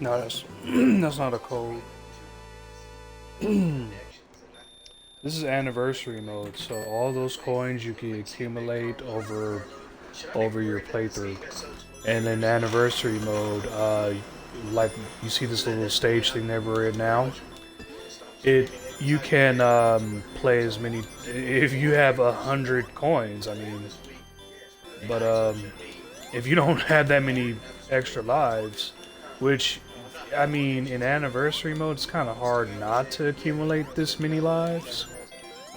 No, that's that's not a code. This is anniversary mode, so all those coins you can accumulate over your playthrough. And in anniversary mode, like you see this little stage thing that we're in now. It you can play as many if you have 100 coins. I mean, but if you don't have that many extra lives, which I mean, in anniversary mode, it's kind of hard not to accumulate this many lives.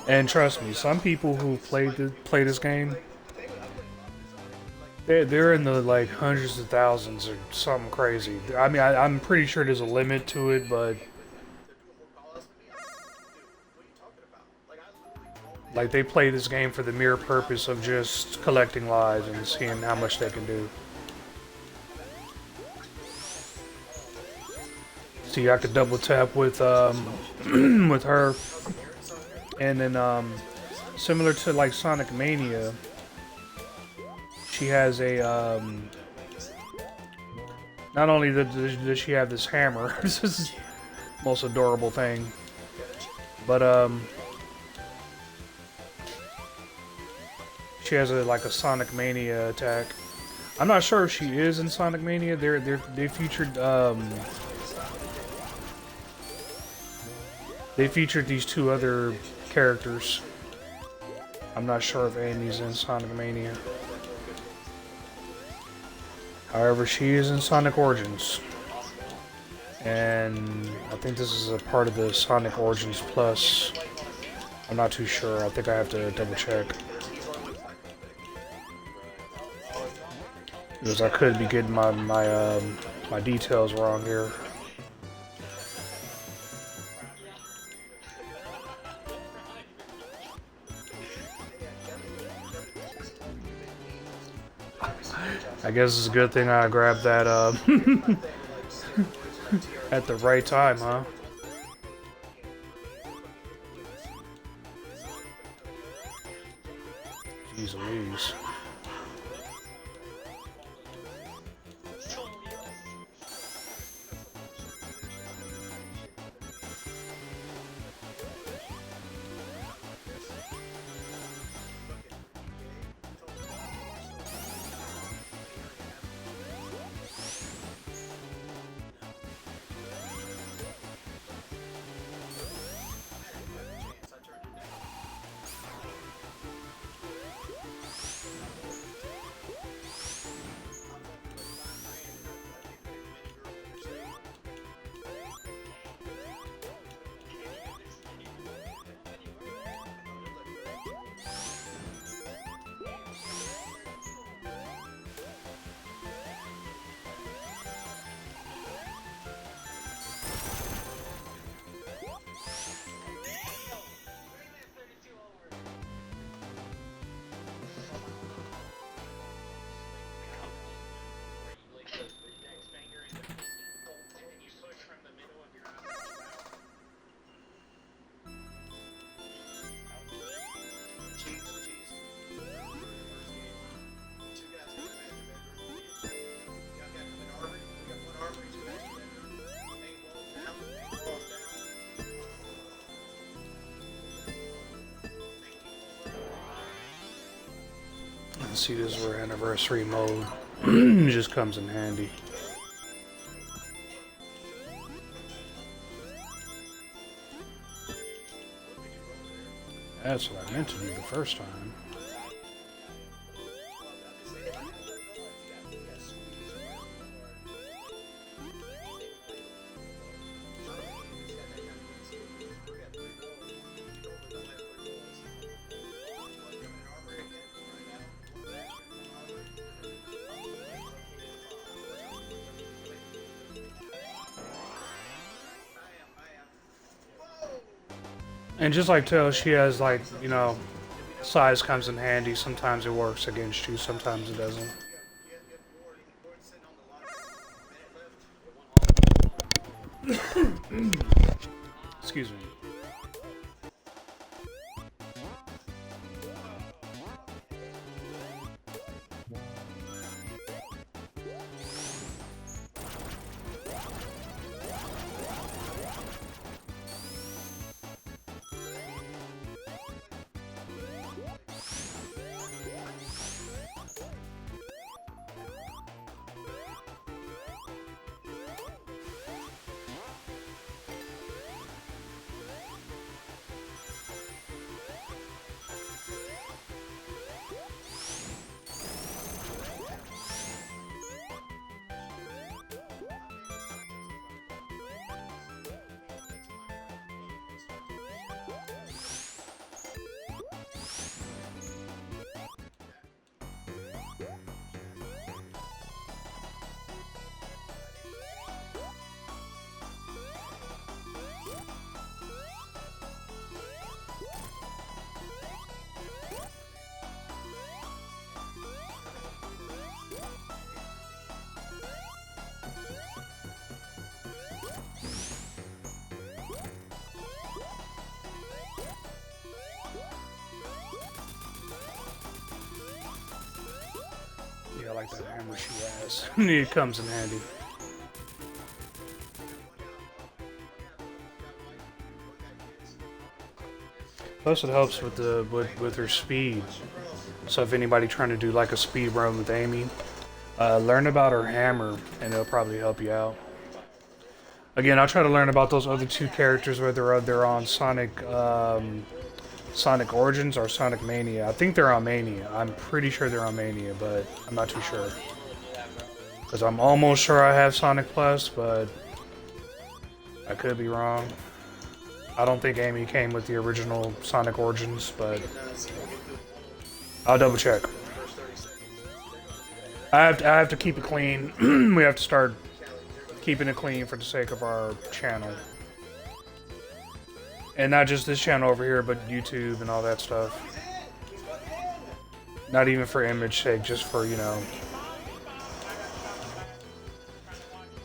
And trust me, some people who play this game, they're in the like hundreds of thousands or something crazy. I mean, I'm pretty sure there's a limit to it, but like they play this game for the mere purpose of just collecting lives and seeing how much they can do. See, I could double tap with with her, and then similar to like Sonic Mania, she has a not only does she have this hammer, this is the most adorable thing, but she has like a Sonic Mania attack. I'm not sure if she is in Sonic Mania. They featured these two other characters. I'm not sure if Amy's in Sonic Mania. However, she is in Sonic Origins. And I think this is a part of the Sonic Origins Plus. I'm not too sure. I think I have to double check. Because I could be getting my details wrong here. I guess it's a good thing I grabbed that at the right time, huh? Jeez Louise. See, this is where anniversary mode just comes in handy. That's what I meant to do the first time. And just like Tail, she has like, you know, size comes in handy. Sometimes it works against you, sometimes it doesn't. Excuse me. that hammer she has. It comes in handy. Plus, it helps with the with her speed. So if anybody trying to do like a speed run with Amy, learn about her hammer, and it'll probably help you out. Again, I'll try to learn about those other two characters, whether they're on Sonic Origins or Sonic Mania. I think they're on Mania. I'm pretty sure they're on Mania, but I'm not too sure. Because I'm almost sure I have Sonic Plus, but I could be wrong. I don't think Amy came with the original Sonic Origins, but I'll double check. I have to keep it clean. We have to start keeping it clean for the sake of our channel. And not just this channel over here, but YouTube and all that stuff. Not even for image sake, just for, you know,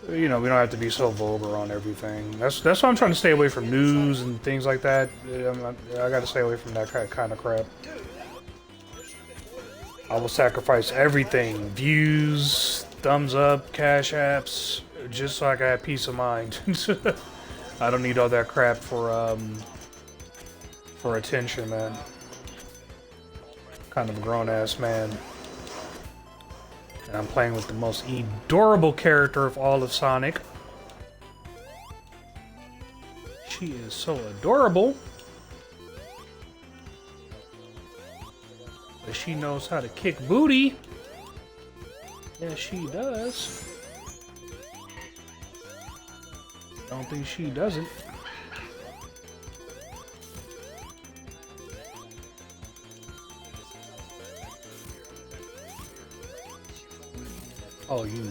we don't have to be so vulgar on everything. That's why I'm trying to stay away from news and things like that. I gotta stay away from that kind of crap. I will sacrifice everything. Views, thumbs up, cash apps, just so I can have peace of mind. I don't need all that crap for attention, man. Kind of a grown-ass man. And I'm playing with the most adorable character of all of Sonic. She is so adorable. But she knows how to kick booty. Yes, she does. Don't think she doesn't. Oh, you.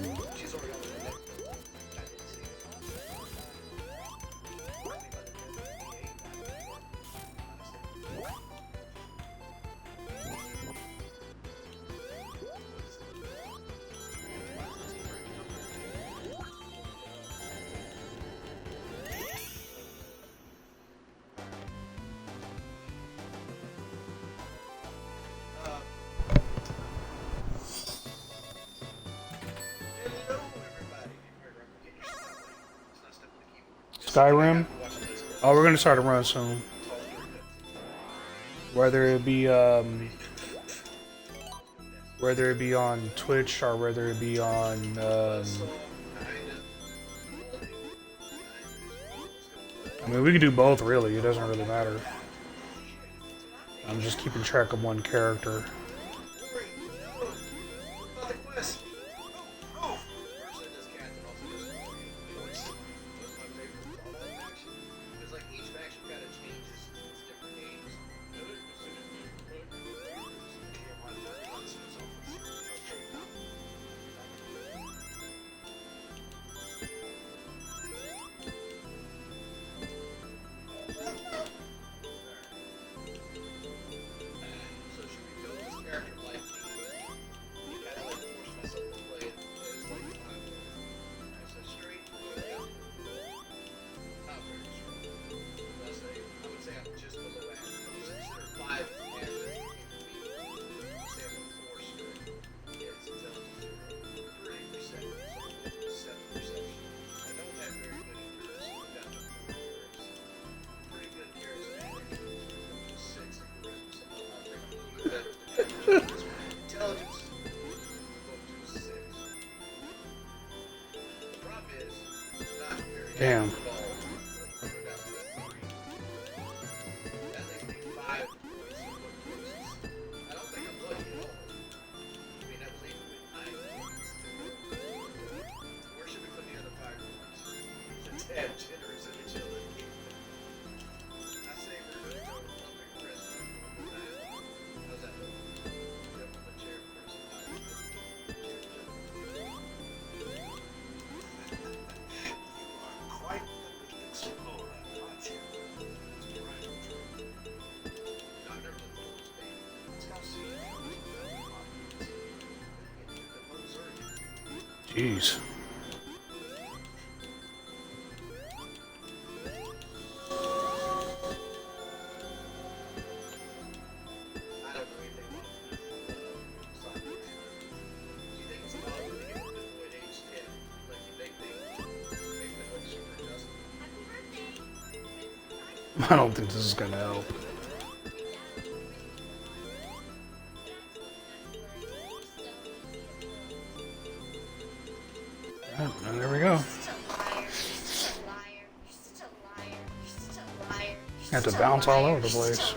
Skyrim. Oh, we're gonna start a run soon. Whether it be on Twitch or whether it be on I mean, we can do both, really. It doesn't really matter. I'm just keeping track of one character. Damn. Jeez. I don't think this is gonna help. And there we go. I have to bounce all over the place.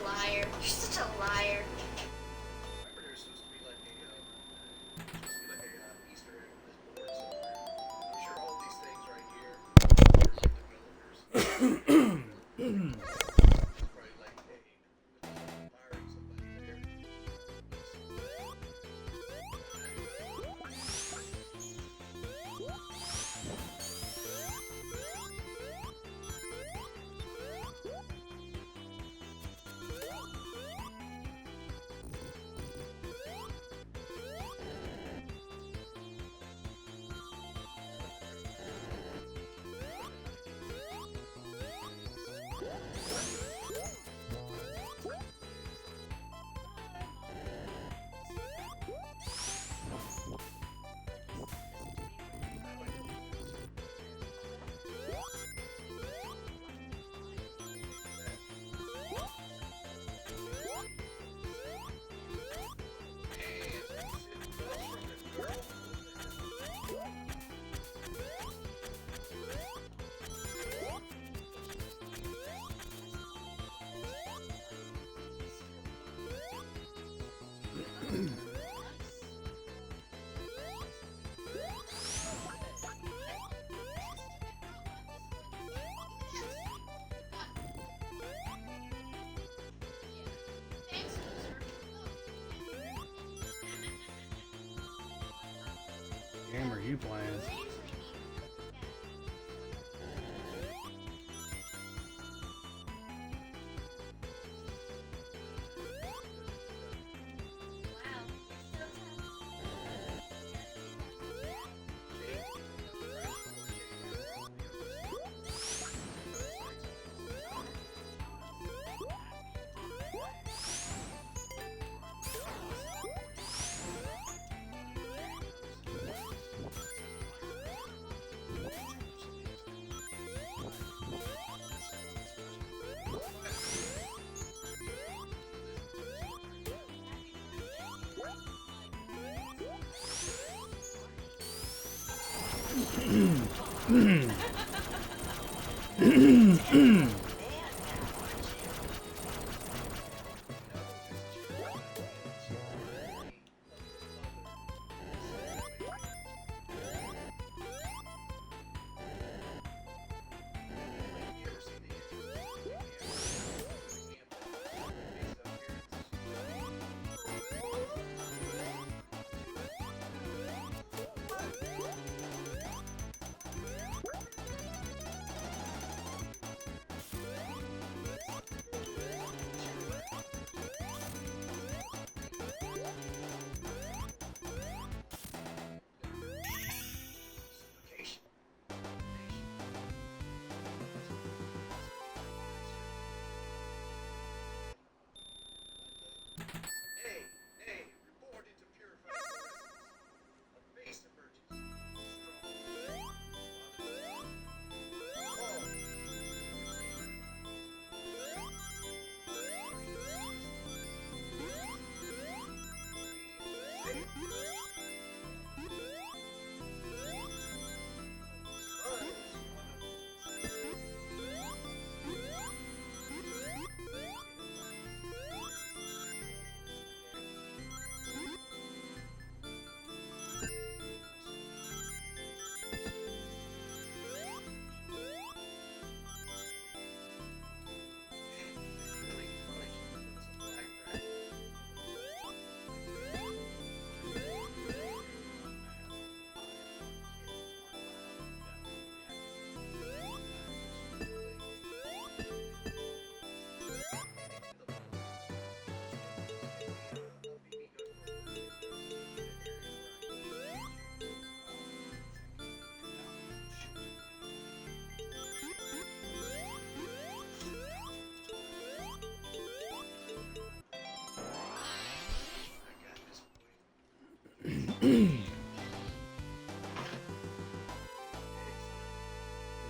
What game are you playing?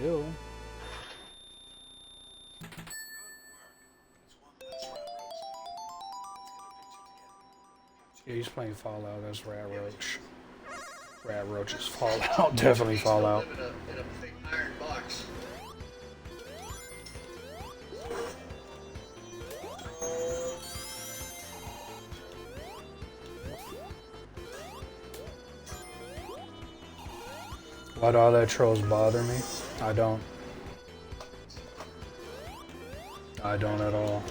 Ew. Yeah, he's playing Fallout. That's Rat Roach. Rat Roaches Fallout. Definitely Fallout. Why do all that trolls bother me? I don't. I don't at all.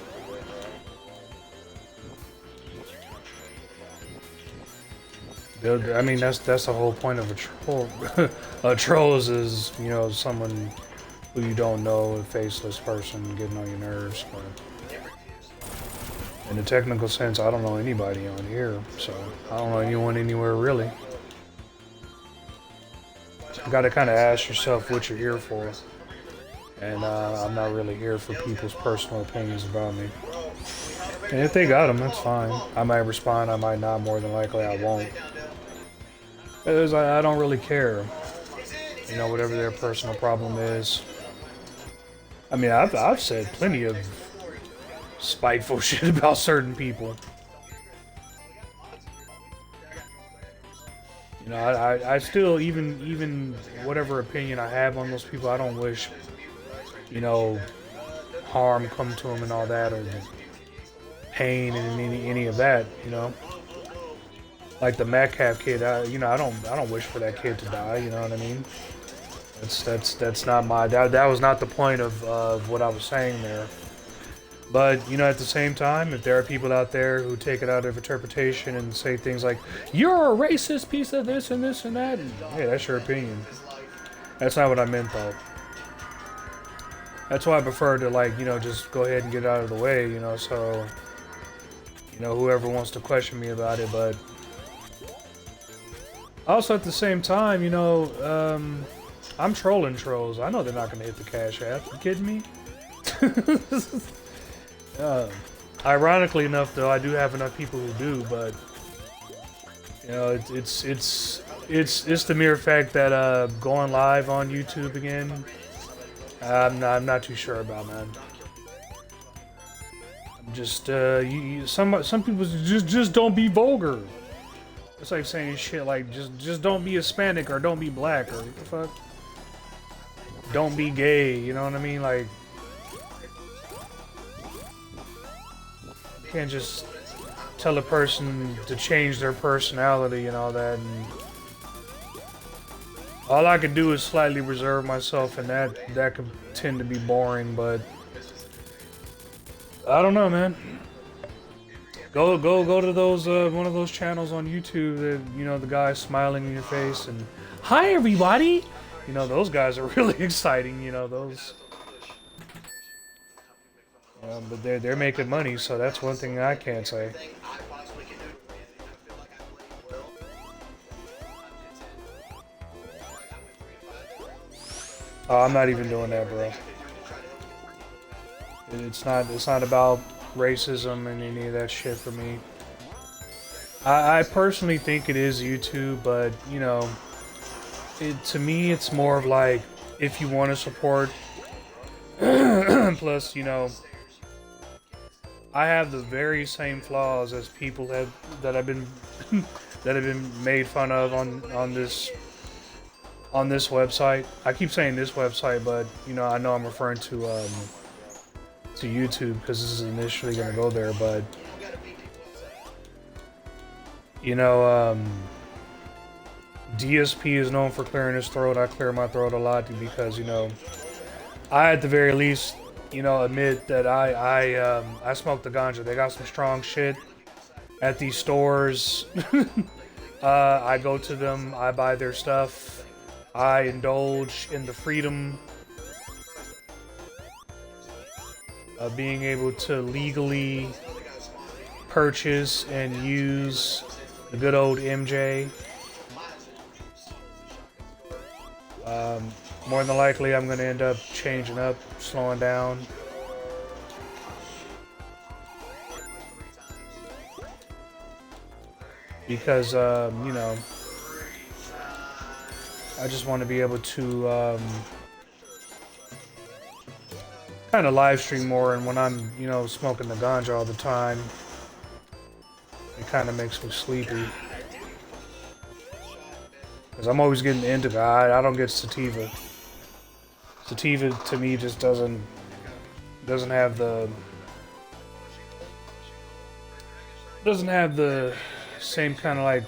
I mean, that's the whole point of a troll. A trolls is, you know, someone who you don't know, a faceless person getting on your nerves. But in a technical sense, I don't know anybody on here, so I don't know anyone anywhere really. You got to kind of ask yourself what you're here for. And I'm not really here for people's personal opinions about me. And if they got them, that's fine. I might respond, I might not. More than likely, I won't. Because I don't really care. You know, whatever their personal problem is. I mean, I've said plenty of spiteful shit about certain people. You know, I still, even whatever opinion I have on those people, I don't wish, you know, harm come to them and all that, or pain and any of that, you know. Like the Metcalf kid, you know, I don't wish for that kid to die. You know what I mean? That's not my that was not the point of what I was saying there. But you know, at the same time, if there are people out there who take it out of interpretation and say things like "you're a racist piece of this and this and that," and, hey, that's your opinion. That's not what I meant though. That's why I prefer to, like, you know, just go ahead and get it out of the way. You know, so you know, whoever wants to question me about it, but. Also, at the same time, you know, I'm trolling trolls. I know they're not going to hit the Cash App. You kidding me? Ironically enough, though, I do have enough people who do, but you know, it's the mere fact that going live on YouTube again, I'm not too sure about, man. I'm just some people just don't be vulgar. It's like saying shit like just don't be Hispanic or don't be black or what the fuck. Don't be gay, you know what I mean? Like, you can't just tell a person to change their personality and all that. And all I can do is slightly reserve myself, and that can tend to be boring. But I don't know, man. Go to those one of those channels on YouTube that, you know, the guy smiling in your face and hi everybody. You know, those guys are really exciting. You know, those. But they're making money, so that's one thing I can't say. Oh, I'm not even doing that, bro. It's not about racism and any of that shit for me. I personally think it is YouTube, but you know, to me it's more of like, if you want to support. Plus, you know, I have the very same flaws as people that have been that have been made fun of on this website. I keep saying this website, but you know I'm referring to YouTube because this is initially going to go there. But you know, DSP is known for clearing his throat. I clear my throat a lot because, you know, I at the very least, you know, admit that I smoke the ganja. They got some strong shit at these stores. I go to them. I buy their stuff. I indulge in the freedom of being able to legally purchase and use the good old MJ. More than likely, I'm going to end up changing up, slowing down. Because, you know, I just want to be able to kind of live stream more, and when I'm, you know, smoking the ganja all the time, It kind of makes me sleepy. Because I'm always getting indica. I don't get sativa. Sativa to me just doesn't have the same kind of like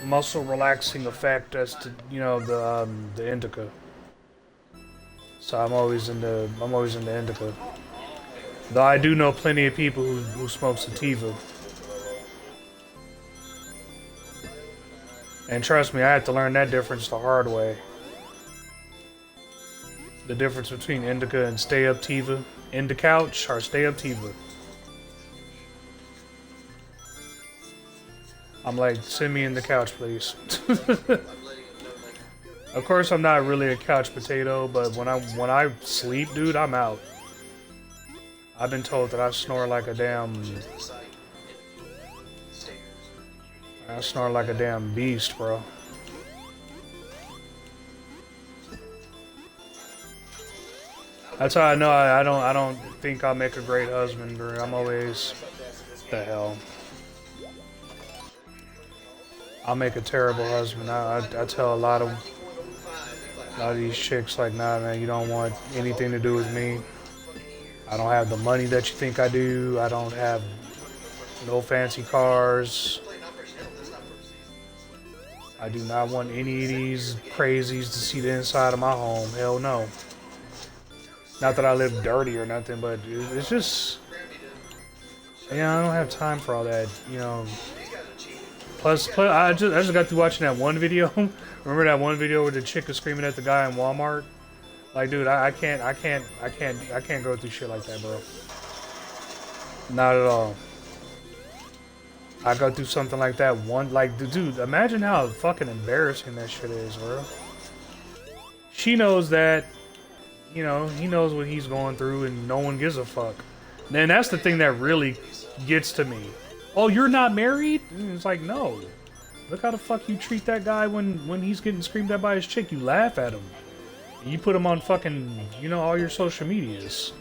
muscle relaxing effect as to the indica. So I'm always into indica. Though I do know plenty of people who smoke sativa. And trust me, I had to learn that difference the hard way. The difference between indica and stay up tiva. Indicouch or stay up tiva. I'm like, send me in the couch, please. Of course, I'm not really a couch potato, but when I sleep, dude, I'm out. I've been told that I snore like a damn beast, bro. That's how I know I don't think I'll make a great husband, or I'm always the hell. I'll make a terrible husband. I tell a lot of these chicks like, nah, man, you don't want anything to do with me. I don't have the money that you think I do. I don't have no fancy cars. I do not want any of these crazies to see the inside of my home. Hell no. Not that I live dirty or nothing, but it's just, yeah, I don't have time for all that, you know. Plus I just got through watching that one video. Remember that one video where the chick is screaming at the guy in Walmart? Like, dude, I can't go through shit like that, bro. Not at all. I go through something like that dude, imagine how fucking embarrassing that shit is, bro. She knows that, you know, he knows what he's going through and no one gives a fuck. And that's the thing that really gets to me. Oh, you're not married? And it's like, no. Look how the fuck you treat that guy when he's getting screamed at by his chick. You laugh at him. You put him on fucking, you know, all your social medias.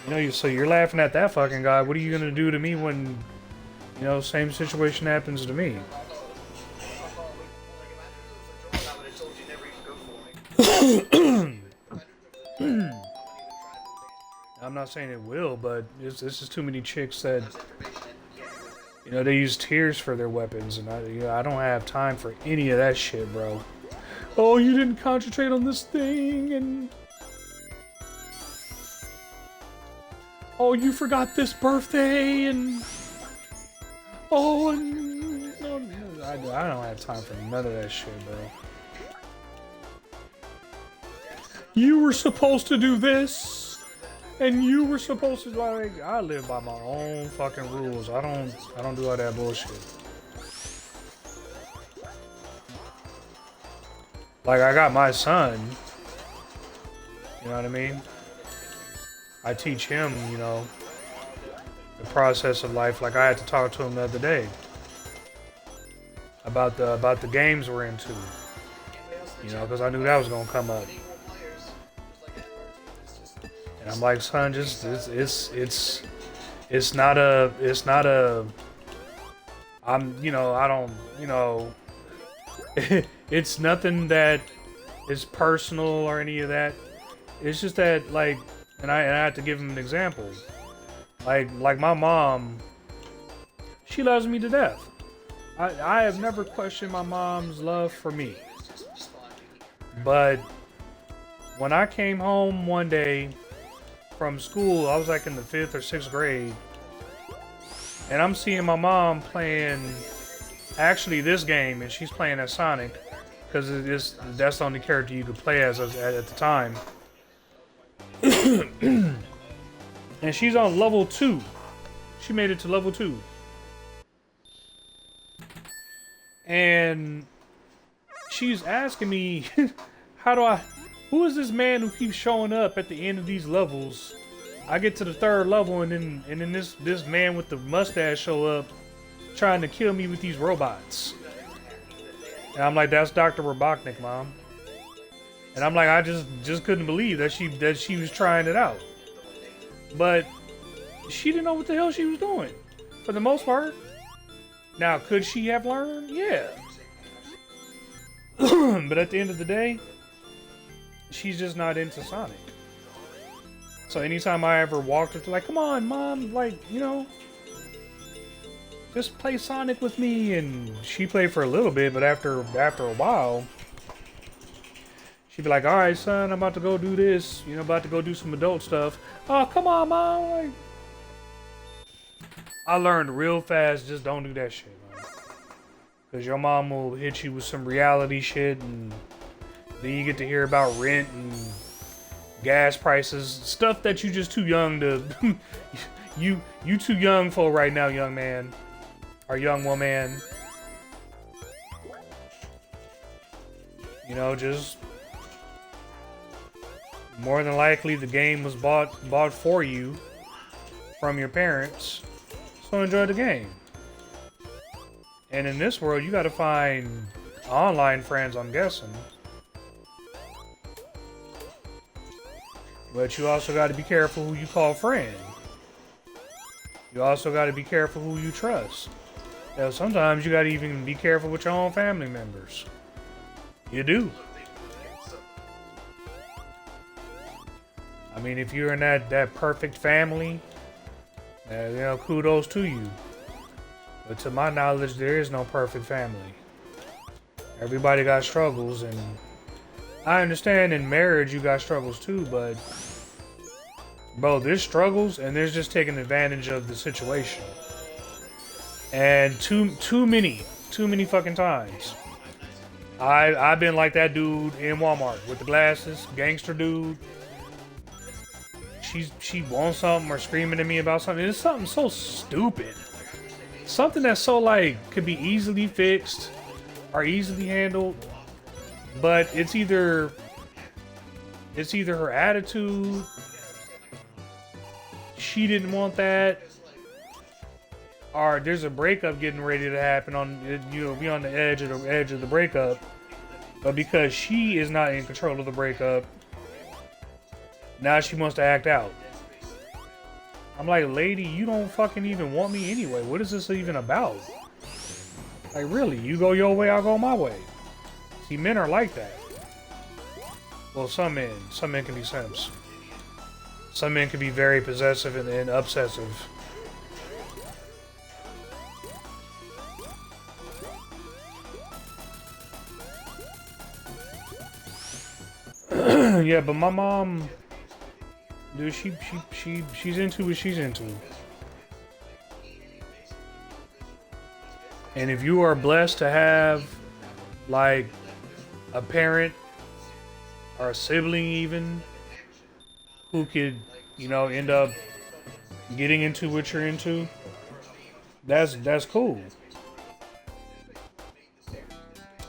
You know, so you're laughing at that fucking guy. What are you gonna do to me when, you know, same situation happens to me? I'm not saying it will, but it's just too many chicks that, you know, they use tears for their weapons, and I don't have time for any of that shit, bro. Oh, you didn't concentrate on this thing, and oh, you forgot this birthday, and oh, and no, I don't have time for none of that shit, bro. You were supposed to do this. And you were supposed to, like, I live by my own fucking rules. I don't do all that bullshit. Like, I got my son. You know what I mean? I teach him, you know, the process of life. Like, I had to talk to him the other day about the games we're into. You know, because I knew that was gonna come up. And I'm like, son, just it's not a I'm, you know, I don't, you know, it's nothing that is personal or any of that. It's just that, like, and I have to give him an example. Like my mom, she loves me to death. I have never questioned my mom's love for me. But when I came home one day from school, I was like in the 5th or 6th grade, and I'm seeing my mom playing actually this game, and she's playing as Sonic because that's the only character you could play as at the time. And she's on level 2. She made it to level 2. And she's asking me, who is this man who keeps showing up at the end of these levels? I get to the 3rd level, and then this man with the mustache show up trying to kill me with these robots. And I'm like, that's Dr. Robotnik, Mom. And I'm like, I just couldn't believe that she was trying it out. But she didn't know what the hell she was doing. for the most part. Now, could she have learned? Yeah. But at the end of the day, she's just not into Sonic. So anytime I ever walked up to like, come on, Mom, like, you know, just play Sonic with me, and she played for a little bit, but after a while, she'd be like, all right, son, I'm about to go do this, you know, about to go do some adult stuff. Oh, come on, Mom. Like, I learned real fast, just don't do that shit, man. Because your mom will hit you with some reality shit, and then you get to hear about rent and gas prices, stuff that you just too young to, you too young for right now, young man. Or young woman. You know, just more than likely the game was bought for you from your parents. So enjoy the game. And in this world, you gotta find online friends, I'm guessing. But you also gotta be careful who you call friend. You also gotta be careful who you trust. Now, sometimes you gotta even be careful with your own family members. You do. I mean, if you're in that perfect family, you know, kudos to you. But to my knowledge, there is no perfect family. Everybody got struggles, and I understand in marriage you got struggles too, but bro, there's struggles, and there's just taking advantage of the situation. And too many fucking times. I've been like that dude in Walmart with the glasses, gangster dude. She wants something or screaming at me about something. It's something so stupid. Something that's so like could be easily fixed or easily handled. But it's either her attitude. She didn't want that. Or there's a breakup getting ready to happen be on the edge of the breakup, but because she is not in control of the breakup, now she wants to act out. I'm like, lady, you don't fucking even want me anyway. What is this even about? Like, really, you go your way, I'll go my way. See, men are like that. Well, some men can be simps. Some men can be very possessive and obsessive. Yeah, but my mom, dude, she's into what she's into. And if you are blessed to have like a parent or a sibling even who could, you know, end up getting into what you're into, that's cool.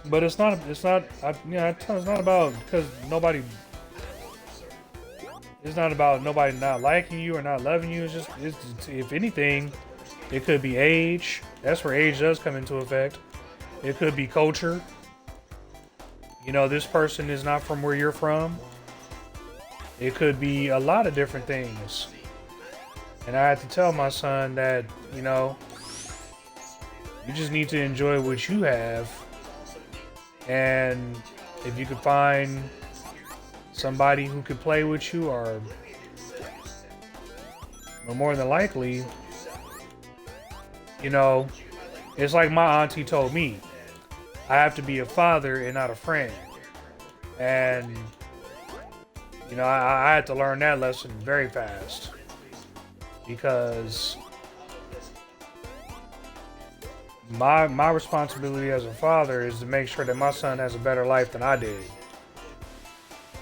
But it's not about because nobody. It's not about nobody not liking you or not loving you. It's if anything, it could be age. That's where age does come into effect. It could be culture. You know, this person is not from where you're from. It could be a lot of different things. And I had to tell my son that, you know, you just need to enjoy what you have. And if you could find somebody who could play with you, or more than likely, you know, it's like my auntie told me, I have to be a father and not a friend. And, you know, I had to learn that lesson very fast. Because my responsibility as a father is to make sure that my son has a better life than I did.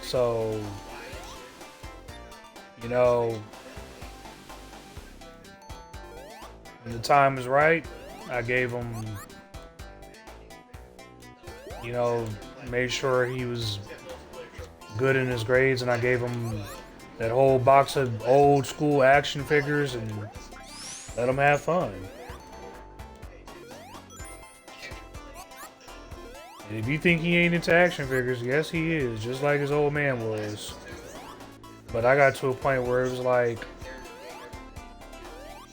So, you know, when the time was right, I gave him, you know, made sure he was good in his grades, and I gave him that whole box of old school action figures and let him have fun. And if you think he ain't into action figures, yes he is, just like his old man was. But I got to a point where it was like,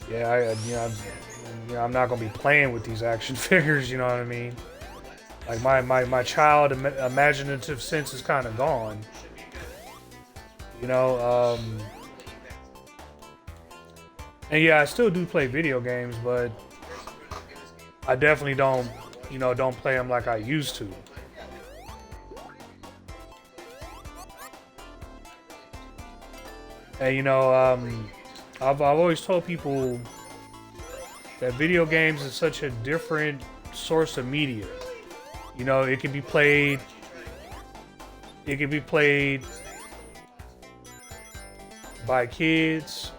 yeah, You know, I'm not gonna be playing with these action figures. You know what I mean? Like my child imaginative sense is kind of gone. You know, and yeah, I still do play video games, but I definitely don't, don't play them like I used to. And I've always told people that video games is such a different source of media. You know, it can be played. It can be played by kids,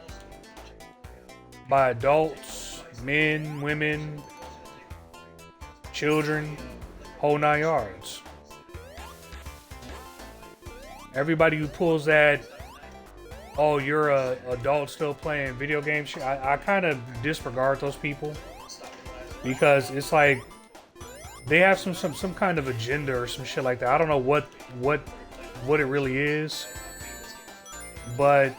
by adults, men, women, children, whole 9 yards. Everybody who pulls that, oh, you're a adult still playing video games, I kind of disregard those people, because it's like they have some kind of agenda or some shit like that. I don't know what it really is, but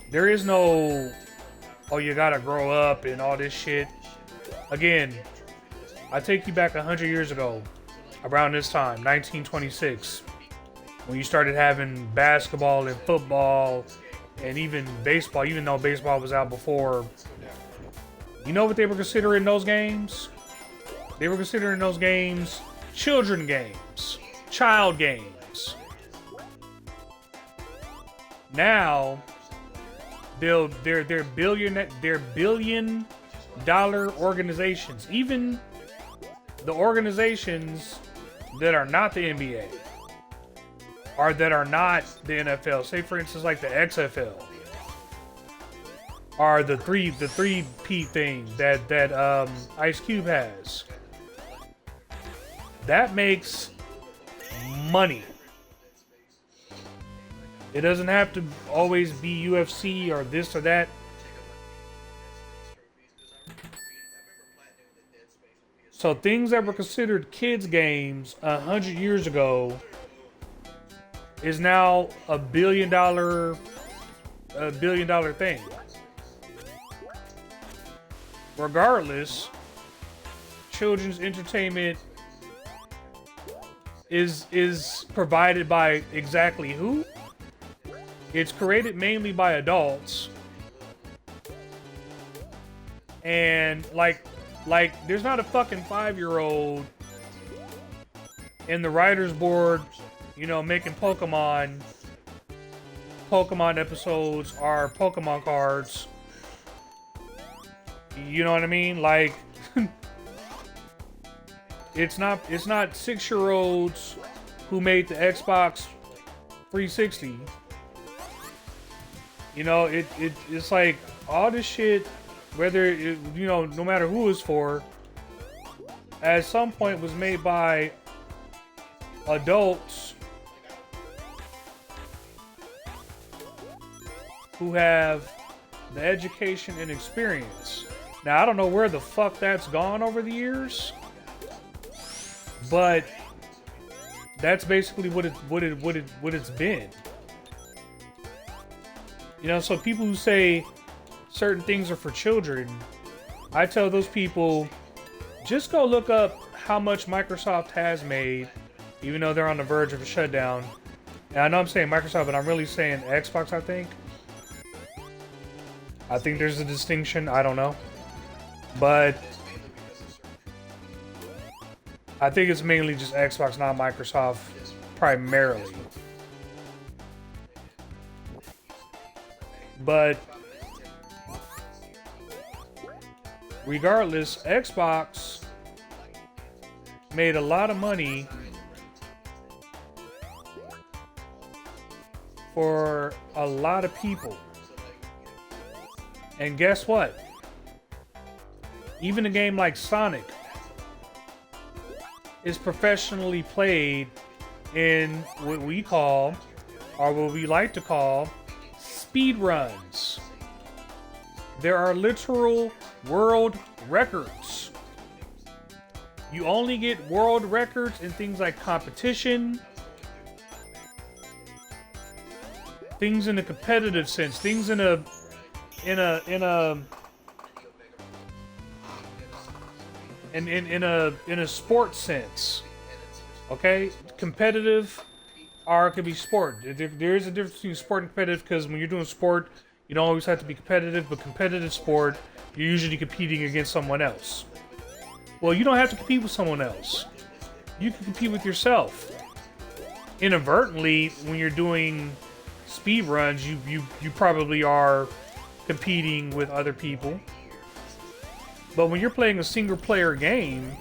there is no, oh, you gotta grow up and all this shit. Again, I take you back 100 years ago, around this time, 1926, when you started having basketball and football and even baseball, even though baseball was out before. You know what they were considering those games? They were considering those games children games, child games. Now, they're billion dollar organizations. Even the organizations that are not the NBA, or that are not the NFL, say for instance like the XFL, or the three-peat thing that Ice Cube has. That makes money. It doesn't have to always be UFC or this or that. So things that were considered kids games 100 years ago is now a billion dollar thing. Regardless, children's entertainment is provided by exactly who? It's created mainly by adults. And like there's not a fucking 5-year-old in the writer's board, making Pokemon episodes or Pokemon cards. You know what I mean? Like, it's not 6-year-olds who made the Xbox 360. It's like all this shit, whether it, no matter who it's for, at some point was made by adults who have the education and experience. Now, I don't know where the fuck that's gone over the years, but that's basically what it's been. So people who say certain things are for children, I tell those people, just go look up how much Microsoft has made, even though they're on the verge of a shutdown. And I know I'm saying Microsoft, but I'm really saying Xbox, I think. I think there's a distinction, I don't know. But I think it's mainly just Xbox, not Microsoft, primarily. But regardless, Xbox made a lot of money for a lot of people. And guess what? Even a game like Sonic is professionally played in what we call, or what we like to call, speed runs. There are literal world records. You only get world records in things like competition, things in a competitive sense, things in a in a sports sense. Okay, competitive or it could be sport. There is a difference between sport and competitive because when you're doing sport, you don't always have to be competitive. But competitive sport, you're usually competing against someone else. Well, you don't have to compete with someone else. You can compete with yourself. Inadvertently, when you're doing speed runs, you probably are competing with other people. But when you're playing a single player game,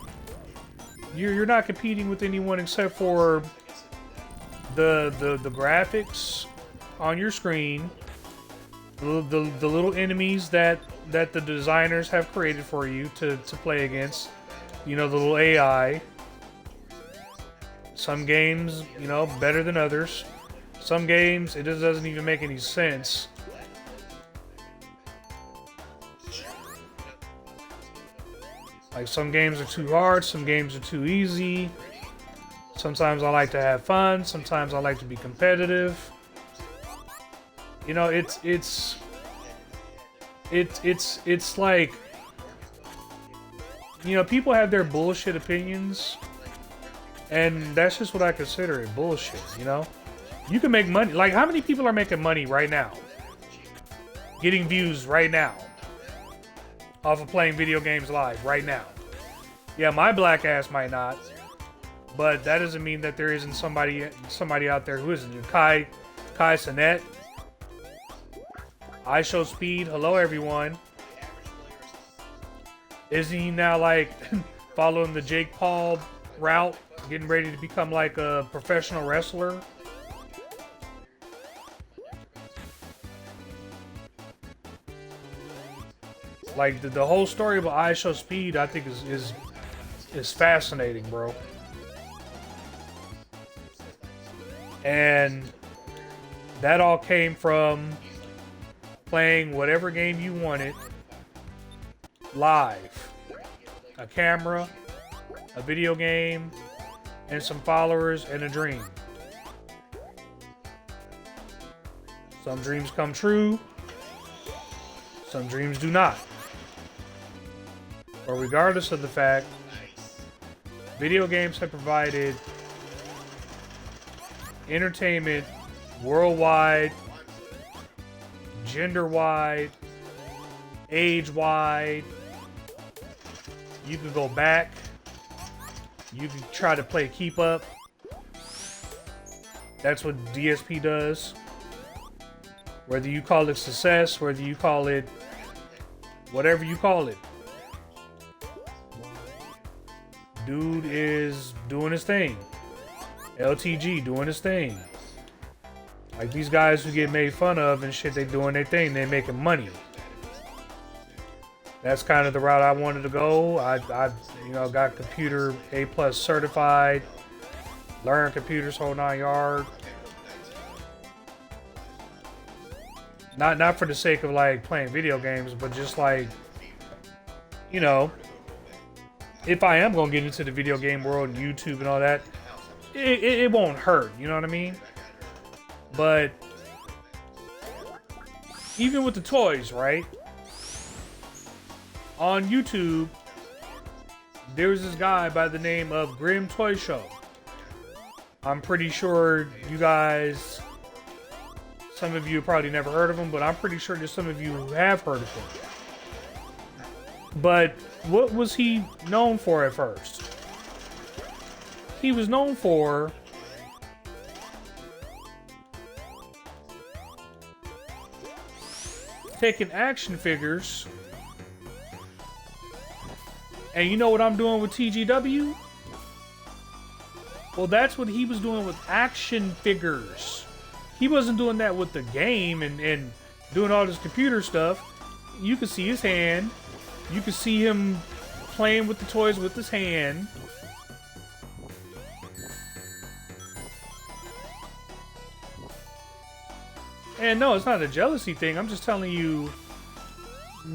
you're not competing with anyone except for the graphics on your screen, the little enemies that the designers have created for you to play against. You know, the little AI. Some games, you know, better than others. Some games, it just doesn't even make any sense. Like, some games are too hard, some games are too easy. Sometimes I like to have fun, sometimes I like to be competitive. You know, it's like, you know, people have their bullshit opinions, and that's just what I consider it, bullshit, you know? You can make money. Like, how many people are making money right now? Getting views right now off of playing video games live right now. Yeah, my black ass might not, but that doesn't mean that there isn't somebody out there who isn't. Kai Sinet, I Show Speed, hello everyone. Isn't he now like following the Jake Paul route, getting ready to become like a professional wrestler? Like, the whole story about I Show Speed, I think is fascinating, bro. And that all came from playing whatever game you wanted live. A camera, a video game, and some followers and a dream. Some dreams come true, some dreams do not. But regardless of the fact, video games have provided entertainment worldwide, gender-wide, age-wide. You can go back. You can try to play keep up. That's what DSP does. Whether you call it success, whether you call it whatever you call it. Dude is doing his thing. LTG doing his thing. Like, these guys who get made fun of and shit, they doing their thing. They making money. That's kind of the route I wanted to go. I you know, got computer A+ certified. Learn computers whole 9 yards. Not for the sake of like playing video games, but just like, you know, if I am gonna get into the video game world and YouTube and all that, it won't hurt, you know what I mean? But even with the toys, right? On YouTube, there's this guy by the name of Grim Toy Show. I'm pretty sure you guys, some of you probably never heard of him, but I'm pretty sure there's some of you who have heard of him. But what was he known for at first? He was known for taking action figures. And you know what I'm doing with TGW? Well, that's what he was doing with action figures. He wasn't doing that with the game and doing all this computer stuff. You could see his hand. You could see him playing with the toys with his hand. And no, it's not a jealousy thing. I'm just telling you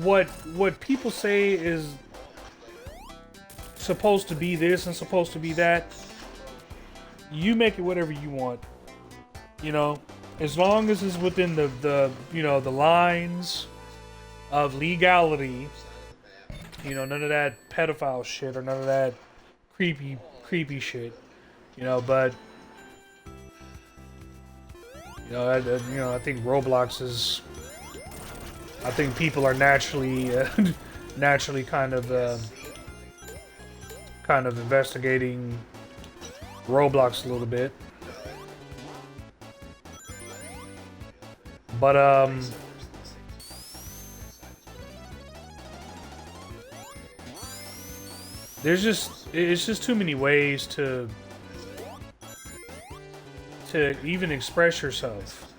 what people say is supposed to be this and supposed to be that. You make it whatever you want. You know, as long as it's within the you know, the lines of legality, You know, none of that pedophile shit or none of that creepy shit. You know, but I think Roblox is. I think people are naturally kind of investigating Roblox a little bit. But it's just too many ways to even express yourself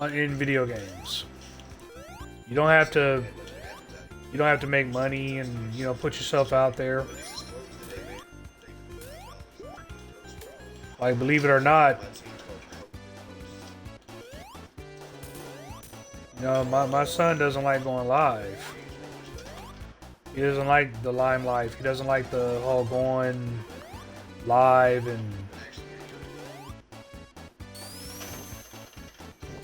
in video games. You don't have to make money and, you know, put yourself out there. Like, believe it or not, you know, my son doesn't like going live. He doesn't like the limelight. He doesn't like the whole going live, and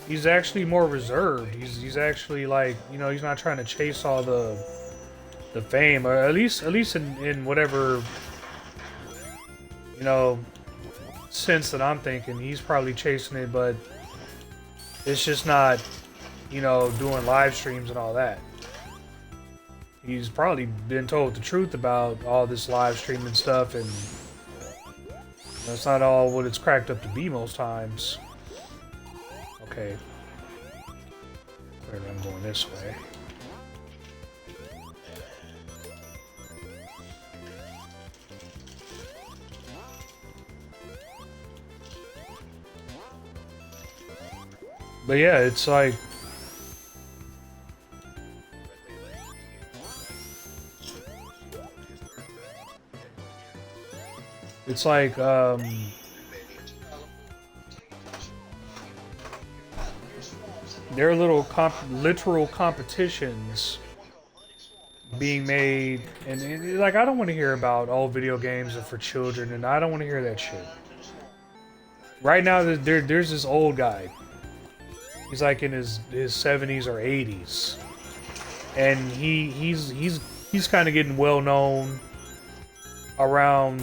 he's actually more reserved. He's actually, like, you know, he's not trying to chase all the fame, or at least in whatever, you know, sense that I'm thinking. He's probably chasing it, but it's just not, you know, doing live streams and all that. He's probably been told the truth about all this live streaming stuff, and that's not all what it's cracked up to be most times. Okay. Clearly I'm going this way. But yeah, it's like, there are little literal competitions being made, and like, I don't want to hear about all video games are for children, and I don't want to hear that shit. Right now, there's this old guy. He's like in his 70s or 80s, and he's kind of getting well known around,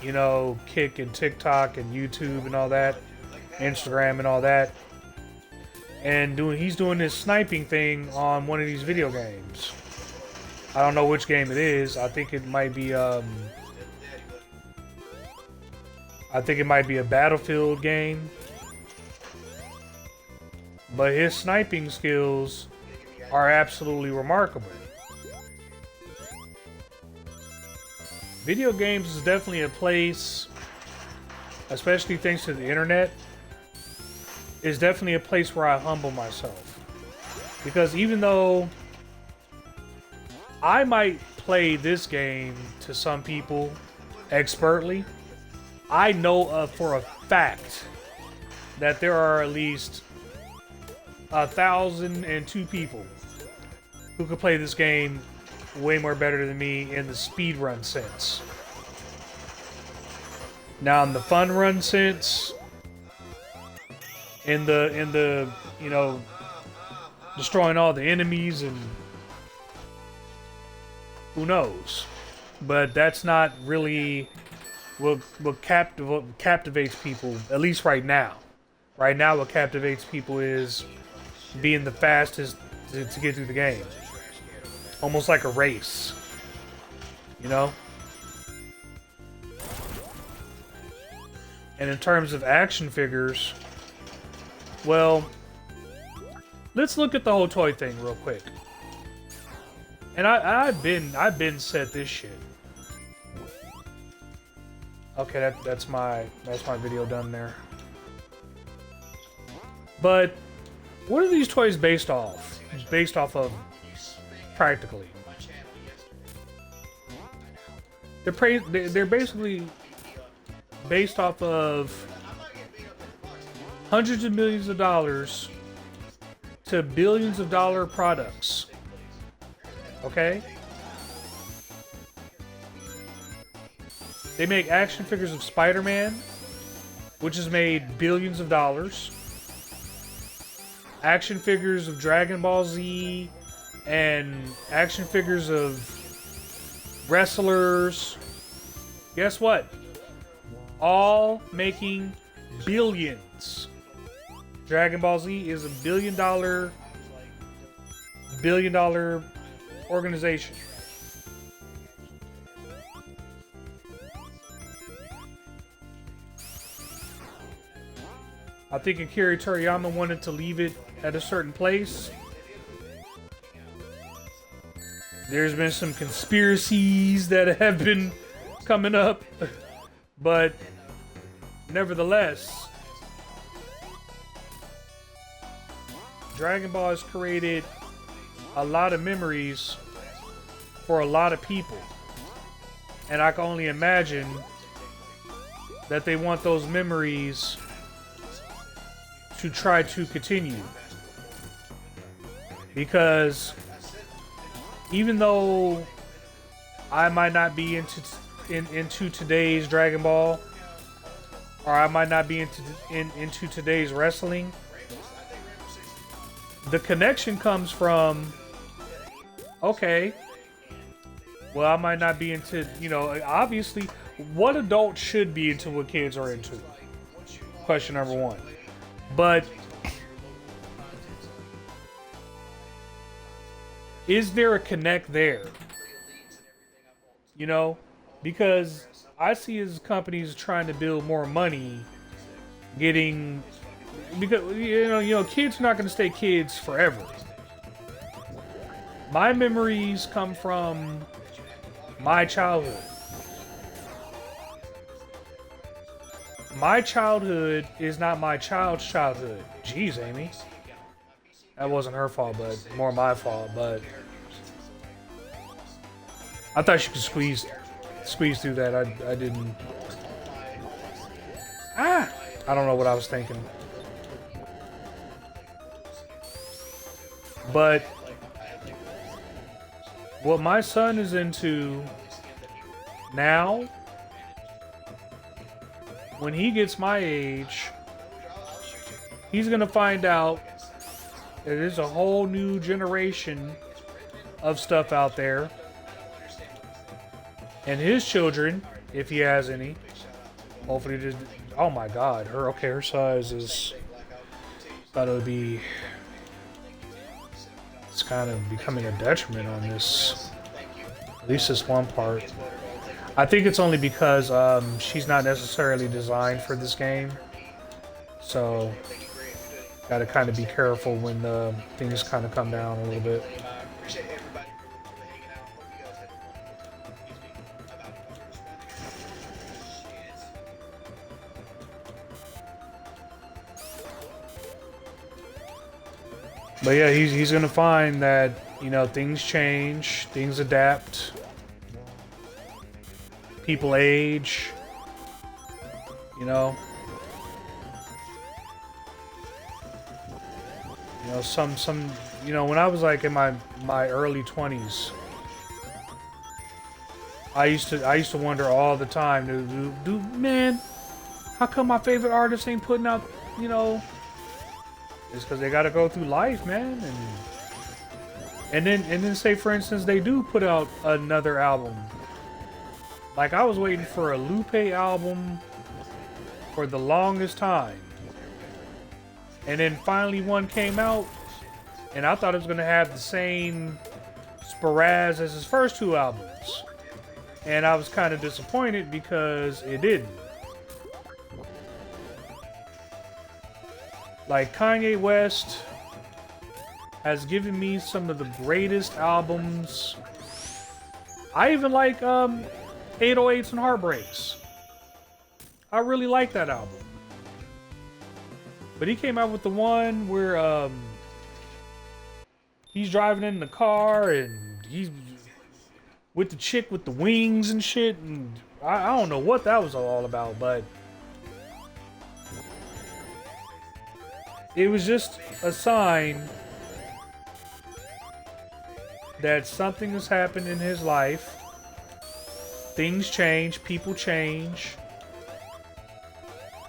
you know, Kick and TikTok and YouTube and all that, Instagram and all that, and he's doing this sniping thing on one of these video games. I don't know which game it is. I think it might be a Battlefield game. But his sniping skills are absolutely remarkable. Video games is definitely a place, especially thanks to the internet, is definitely a place where I humble myself. Because even though I might play this game to some people expertly, I know for a fact that there are at least 1,002 people who could play this game way more better than me in the speedrun sense. Now, in the fun run sense, in the you know, destroying all the enemies, and who knows, but that's not really what captivates people, at least right now. Right now, what captivates people is being the fastest to get through the game. Almost like a race. You know? And in terms of action figures, well, let's look at the whole toy thing real quick. And I've been said this shit. Okay, that's my video done there. But what are these toys based off? Based off of, practically. They're basically based off of hundreds of millions of dollars to billions of dollar products. Okay? They make action figures of Spider-Man, which has made billions of dollars. Action figures of Dragon Ball Z, and action figures of wrestlers. Guess what? All making billions. Dragon Ball Z is a billion dollar organization. I think Akira Toriyama wanted to leave it at a certain place. There's been some conspiracies that have been coming up, but nevertheless, Dragon Ball has created a lot of memories for a lot of people. And I can only imagine that they want those memories to try to continue. Because even though I might not be into today's Dragon Ball, or I might not be into today's wrestling, the connection comes from, okay, well, I might not be into, obviously, what adults should be into what kids are into? Question number one. But is there a connect there? Because I see as companies trying to build more money, because kids are not going to stay kids forever. My memories come from my childhood. My childhood is not my child's childhood. Jeez, Amy. That wasn't her fault, but more my fault. But I thought she could squeeze through that. I didn't. I don't know what I was thinking. But what my son is into now, when he gets my age, he's gonna find out that there's a whole new generation of stuff out there. And his children, if he has any, hopefully just, oh my god, her size is, thought it would be, it's kind of becoming a detriment on this, at least this one part. I think it's only because she's not necessarily designed for this game, so gotta kind of be careful when things kind of come down a little bit. But yeah, he's gonna find that, things change, things adapt, people age, when I was like in my early 20s, I used to wonder all the time, man, how come my favorite artist ain't putting out, it's because they got to go through life, man, and then say, for instance, they do put out another album. Like, I was waiting for a Lupe album for the longest time, and then finally one came out, and I thought it was gonna have the same spaz as his first two albums, and I was kind of disappointed because it didn't. Like, Kanye West has given me some of the greatest albums. I even like 808s and Heartbreaks. I really like that album. But he came out with the one where he's driving in the car and he's with the chick with the wings and shit. And I don't know what that was all about, but it was just a sign that something has happened in his life. Things change, people change.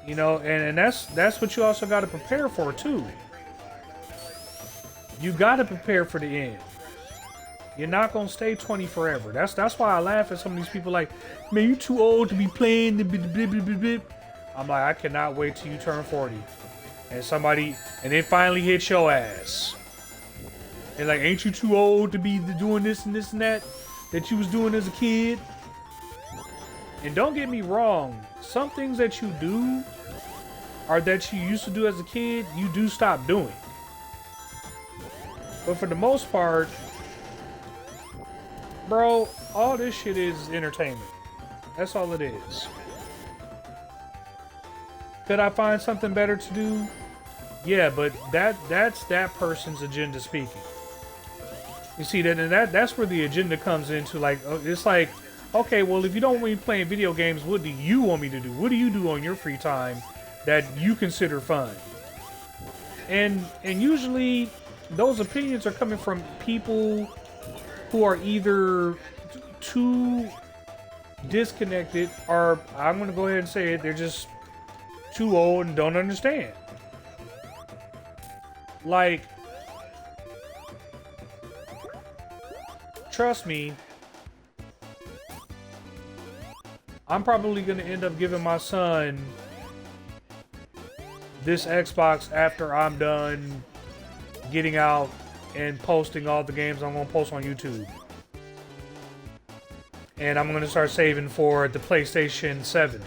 And that's what you also got to prepare for too. You got to prepare for the end. You're not gonna stay 20 forever. That's why I laugh at some of these people like, man, you too old to be playing the blah, blah, blah, blah. I'm like, I cannot wait till you turn 40. And it finally hits your ass. And like, ain't you too old to be doing this and that you was doing as a kid? And don't get me wrong, some things that you do or that you used to do as a kid, you do stop doing. But for the most part, bro, all this shit is entertainment. That's all it is. Could I find something better to do? Yeah, but that's that person's agenda speaking. You see that's where the agenda comes into. Like, it's like, okay, well, if you don't want me playing video games, what do you want me to do? What do you do on your free time that you consider fun? And usually those opinions are coming from people who are either too disconnected, or I'm gonna go ahead and say it, they're just too old and don't understand. Like, trust me, I'm probably gonna end up giving my son this Xbox after I'm done getting out and posting all the games I'm gonna post on YouTube. And I'm gonna start saving for the PlayStation 7.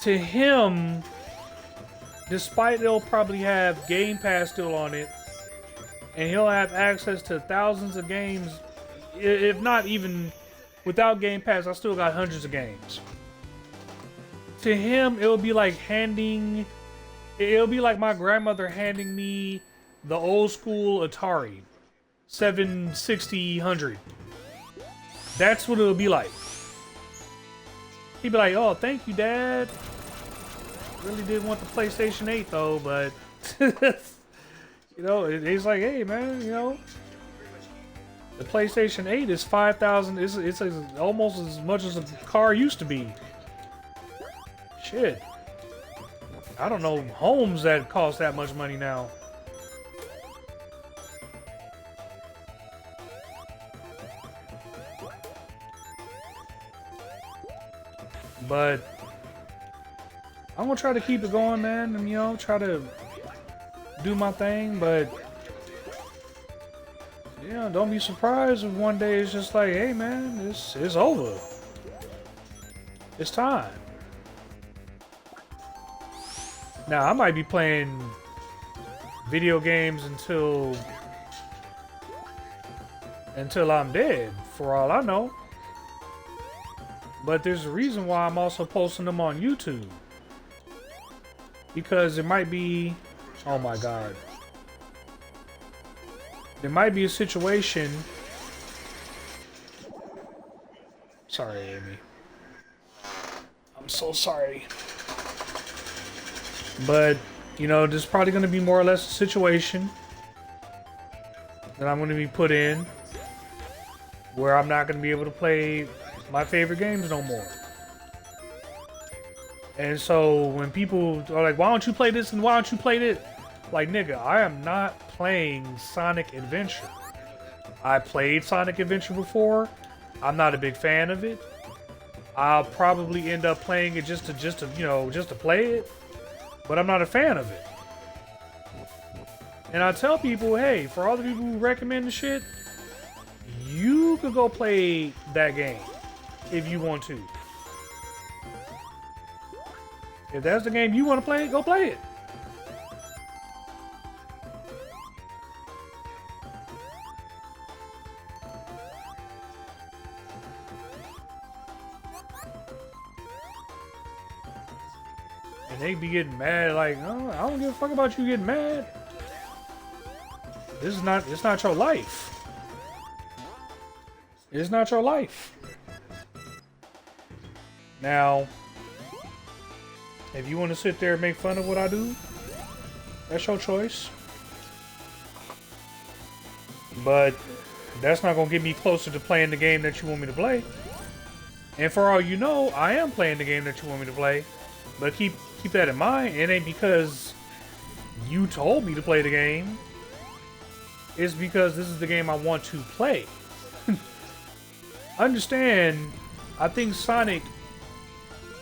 To him, despite they'll probably have Game Pass still on it, and he'll have access to thousands of games, if not even without Game Pass, I still got hundreds of games. To him, it'll be like my grandmother handing me the old school Atari 760-100. That's what it'll be like. He'd be like, oh, thank you, Dad. Really did want the PlayStation 8 though, but you know, he's like, hey man, you know, the PlayStation 8 is 5,000. It's almost as much as a car used to be. Shit. I don't know homes that cost that much money now. But I'm gonna try to keep it going, man, and you know, try to do my thing, but yeah, don't be surprised if one day it's just like, hey man, it's over. It's time. Now, I might be playing video games until I'm dead, for all I know. But there's a reason why I'm also posting them on YouTube. Because it might be, oh my God. There might be a situation. Sorry, Amy. I'm so sorry. But, you know, there's probably going to be more or less a situation that I'm going to be put in where I'm not going to be able to play my favorite games no more. And so when people are like, why don't you play this and why don't you play this? Like, nigga, I am not playing Sonic Adventure. I played Sonic Adventure before. I'm not a big fan of it. I'll probably end up playing it just to play it. But I'm not a fan of it. And I tell people, hey, for all the people who recommend the shit, you could go play that game if you want to. If that's the game you want to play, go play it. And they be getting mad like, oh, I don't give a fuck about you getting mad. It's not your life. It's not your life. Now, if you want to sit there and make fun of what I do, that's your choice. But that's not going to get me closer to playing the game that you want me to play. And for all you know, I am playing the game that you want me to play. But keep that in mind. It ain't because you told me to play the game. It's because this is the game I want to play. Understand, I think Sonic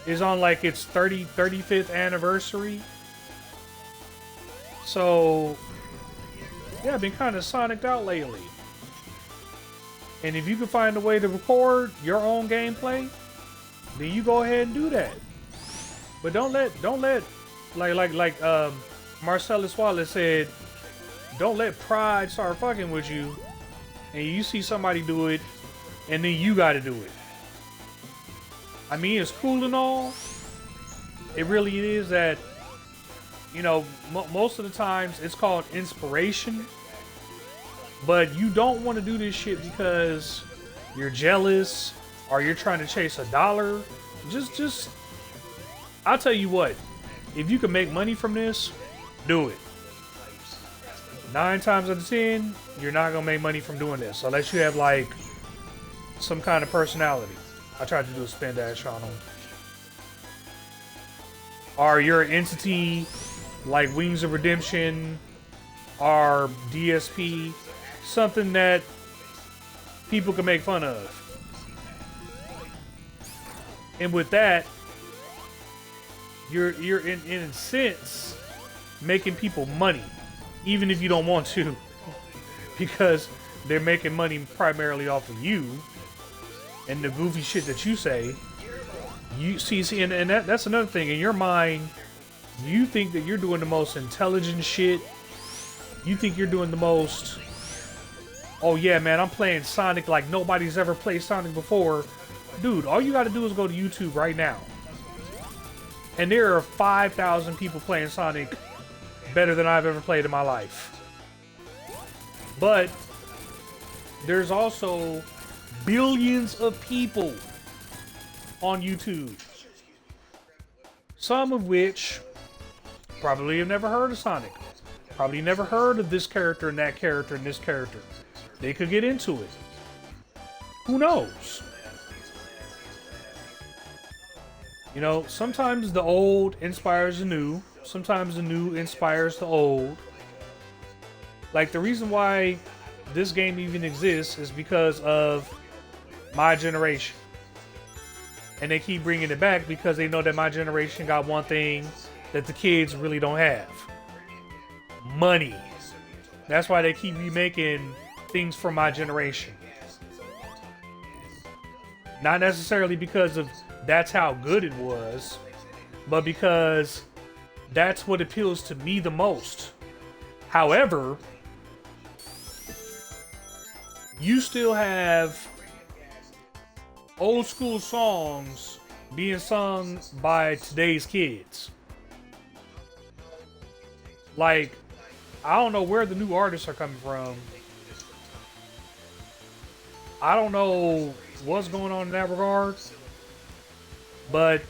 is on like its 35th anniversary. So, yeah, I've been kind of Sonic'd out lately. And if you can find a way to record your own gameplay, then you go ahead and do that. But don't let like Marcellus Wallace said, don't let pride start fucking with you and you see somebody do it and then you gotta do it. I mean, it's cool and all. It really is that, you know, most of the times it's called inspiration. But you don't want to do this shit because you're jealous or you're trying to chase a dollar. Just, I'll tell you what, if you can make money from this, do it. 9 times out of 10, you're not going to make money from doing this unless you have like some kind of personality. I tried to do a spin dash on them. Or you're an entity like Wings of Redemption or DSP. Something that people can make fun of. And with that, you're in a sense making people money, even if you don't want to, because they're making money primarily off of you and the goofy shit that you say. You see, and that's another thing. In your mind, you think that you're doing the most intelligent shit. You think you're doing the most. Oh yeah, man, I'm playing Sonic like nobody's ever played Sonic before. Dude, all you gotta do is go to YouTube right now. And there are 5,000 people playing Sonic better than I've ever played in my life. But there's also billions of people on YouTube. Some of which probably have never heard of Sonic. Probably never heard of this character and that character and this character. They could get into it. Who knows? You know, sometimes the old inspires the new. Sometimes the new inspires the old. Like, the reason why this game even exists is because of my generation. And they keep bringing it back because they know that my generation got one thing that the kids really don't have. Money. That's why they keep remaking things from my generation. Not necessarily because of that's how good it was, but because that's what appeals to me the most. However, you still have old school songs being sung by today's kids. Like, I don't know where the new artists are coming from. I don't know what's going on in that regard. But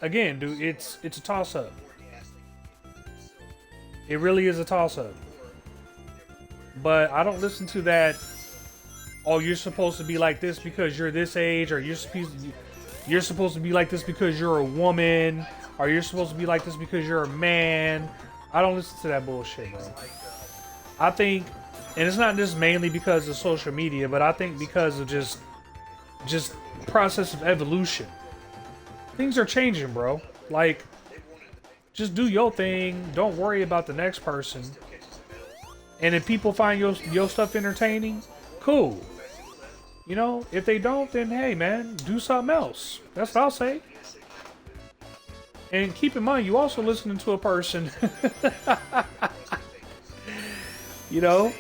again, dude, it's a toss-up. It really is a toss-up. But I don't listen to that, oh, you're supposed to be like this because you're this age, or you're supposed to be like this because you're a woman, or you're supposed to be like this because you're a man. I don't listen to that bullshit, bro. I think, and it's not just mainly because of social media, but I think because of just process of evolution. Things are changing, bro. Like, just do your thing. Don't worry about the next person. And if people find your stuff entertaining, cool. You know, if they don't, then hey, man, do something else. That's what I'll say. And keep in mind, you also listening to a person. You know?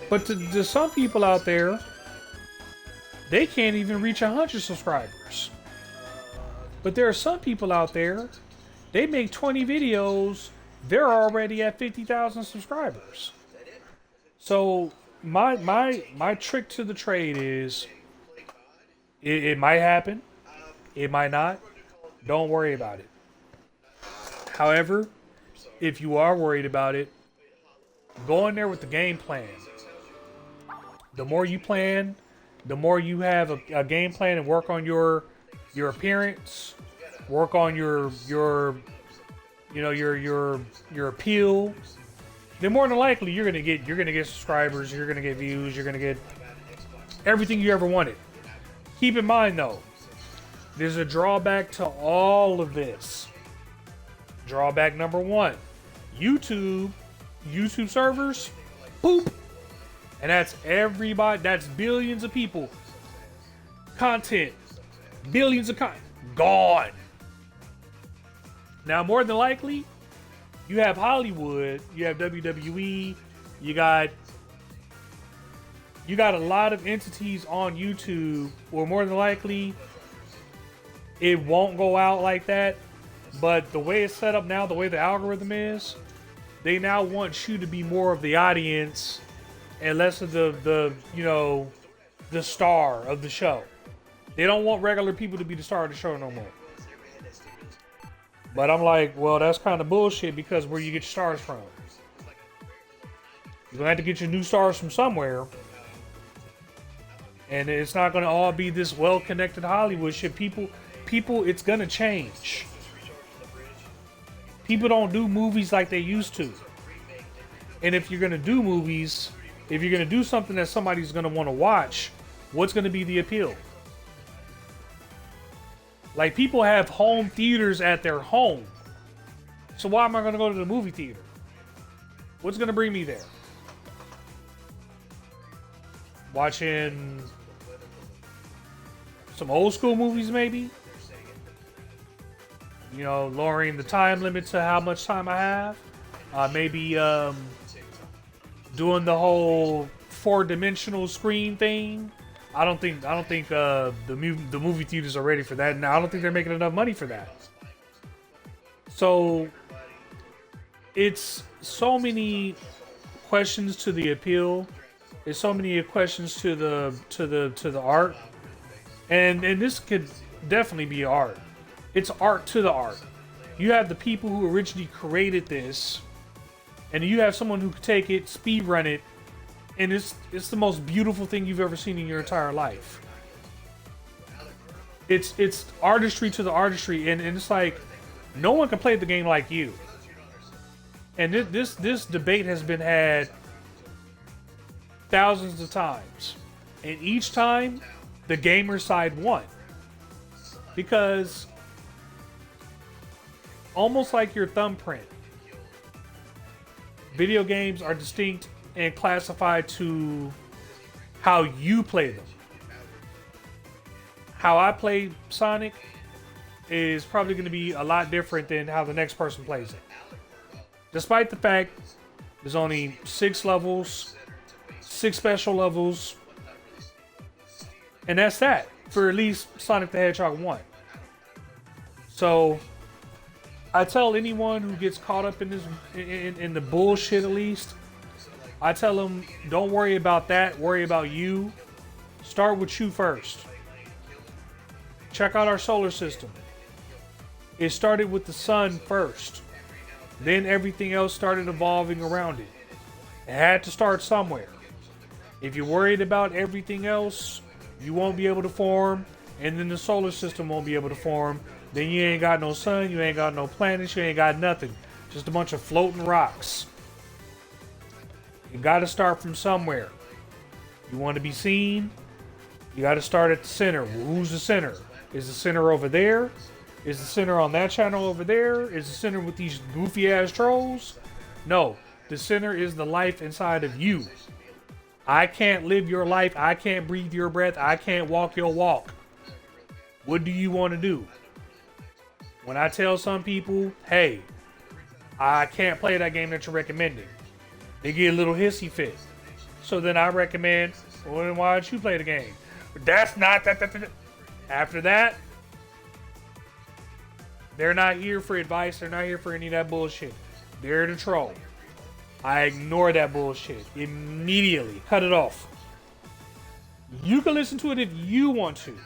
But to some people out there, they can't even reach 100 subscribers. But there are some people out there, they make 20 videos, they're already at 50,000 subscribers. So my trick to the trade is, it might happen, it might not. Don't worry about it. However, if you are worried about it, go in there with the game plan. The more you plan, the more you have a game plan and work on your appearance, work on your your appeal, then more than likely you're gonna get subscribers, you're gonna get views, you're gonna get everything you ever wanted. Keep in mind though, there's a drawback to all of this. Drawback number one, YouTube servers, boop. And that's everybody, that's billions of people. Content, billions of content, gone. Now, more than likely, you have Hollywood, you have WWE, you got a lot of entities on YouTube, or more than likely, it won't go out like that. But the way it's set up now, the way the algorithm is, they now want you to be more of the audience and less of the star of the show. They don't want regular people to be the star of the show no more. But I'm like, well, that's kind of bullshit, because where you get your stars from? You're gonna have to get your new stars from somewhere. And it's not gonna all be this well-connected Hollywood shit. People, it's gonna change. People don't do movies like they used to. And if you're gonna do movies, if you're gonna do something that somebody's gonna want to watch, what's gonna be the appeal? Like, people have home theaters at their home. So why am I gonna go to the movie theater? What's gonna bring me there? Watching some old school movies, maybe? Lowering the time limit to how much time I have. Maybe doing the whole 4-dimensional screen thing. I don't think the movie theaters are ready for that. Now, I don't think they're making enough money for that. So it's so many questions to the appeal. There's so many questions to the art, and this could definitely be art. It's art to the art. You have the people who originally created this, and you have someone who could take it, speed run it, and it's the most beautiful thing you've ever seen in your entire life. It's artistry to the artistry, and it's like, no one can play the game like you. And this debate has been had thousands of times, and each time the gamer side won, because almost like your thumbprint, video games are distinct and classified to how you play them. How I play Sonic is probably going to be a lot different than how the next person plays it. Despite the fact there's only 6 levels, 6 special levels, and that's that for at least Sonic the Hedgehog 1. So I tell anyone who gets caught up in this, in the bullshit at least, I tell them, don't worry about that, worry about you. Start with you first. Check out our solar system. It started with the sun first. Then everything else started evolving around it. It had to start somewhere. If you're worried about everything else, you won't be able to form, and then the solar system won't be able to form. Then you ain't got no sun, you ain't got no planets, you ain't got nothing. Just a bunch of floating rocks. You gotta start from somewhere. You want to be seen, you gotta start at the center. Well, who's the center? Is the center over there? Is the center on that channel over there? Is the center with these goofy ass trolls? No, the center is the life inside of you. I can't live your life, I can't breathe your breath, I can't walk your walk. What do you want to do? When I tell some people, hey, I can't play that game that you're recommending, they get a little hissy fit. So then I recommend, well, then why don't you play the game? But that's not that. After that, they're not here for advice. They're not here for any of that bullshit. They're the troll. I ignore that bullshit immediately. Cut it off. You can listen to it if you want to.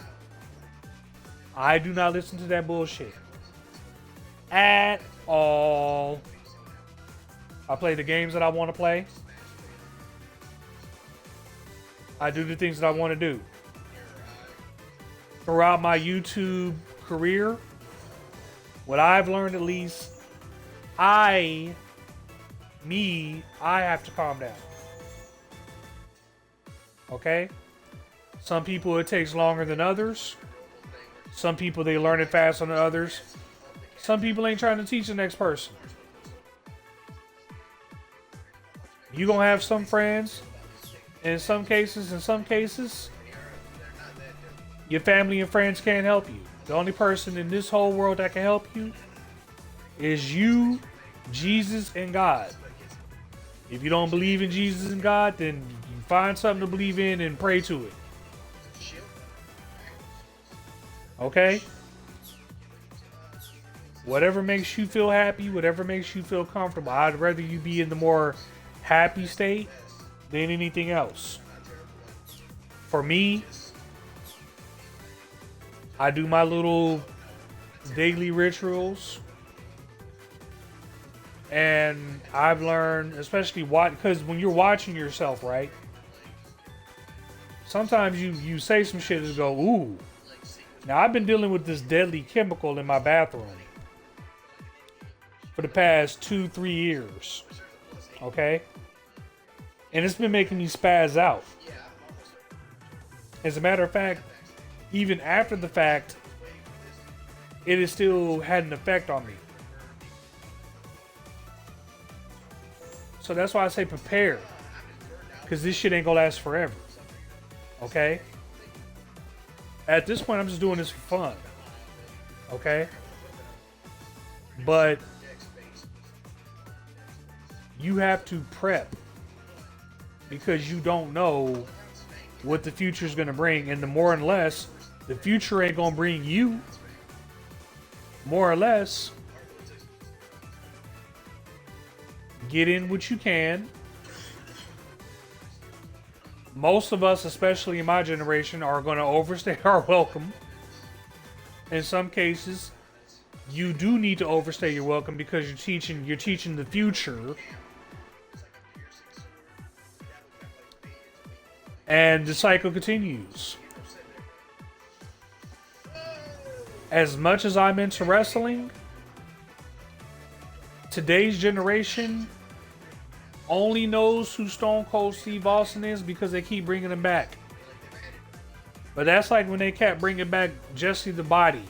I do not listen to that bullshit at all. I play the games that I want to play. I do the things that I want to do. Throughout my YouTube career, what I've learned at least I have to calm down. Okay? Some people it takes longer than others. Some people they learn it faster than others. Some people ain't trying to teach the next person. You gonna have some friends. In some cases, your family and friends can't help you. The only person in this whole world that can help you is you, Jesus, and God. If you don't believe in Jesus and God, then you find something to believe in and pray to it. Okay? Whatever makes you feel happy, whatever makes you feel comfortable. I'd rather you be in the more happy state than anything else. For me, I do my little daily rituals. And I've learned, especially because when you're watching yourself, right? Sometimes you say some shit and go, ooh. Now, I've been dealing with this deadly chemical in my bathroom for the past 2-3 years. Okay? And it's been making me spaz out. As a matter of fact, even after the fact, it has still had an effect on me. So that's why I say prepare. Because this shit ain't gonna last forever. Okay? At this point, I'm just doing this for fun. Okay? But you have to prep. Because you don't know what the future is going to bring. And the more and less, the future ain't going to bring you. More or less, get in what you can. Most of us, especially in my generation, are going to overstay our welcome. In some cases, you do need to overstay your welcome because you're teaching the future. And the cycle continues. As much as I'm into wrestling, today's generation only knows who Stone Cold Steve Austin is because they keep bringing him back. But that's like when they kept bringing back Jesse the Body.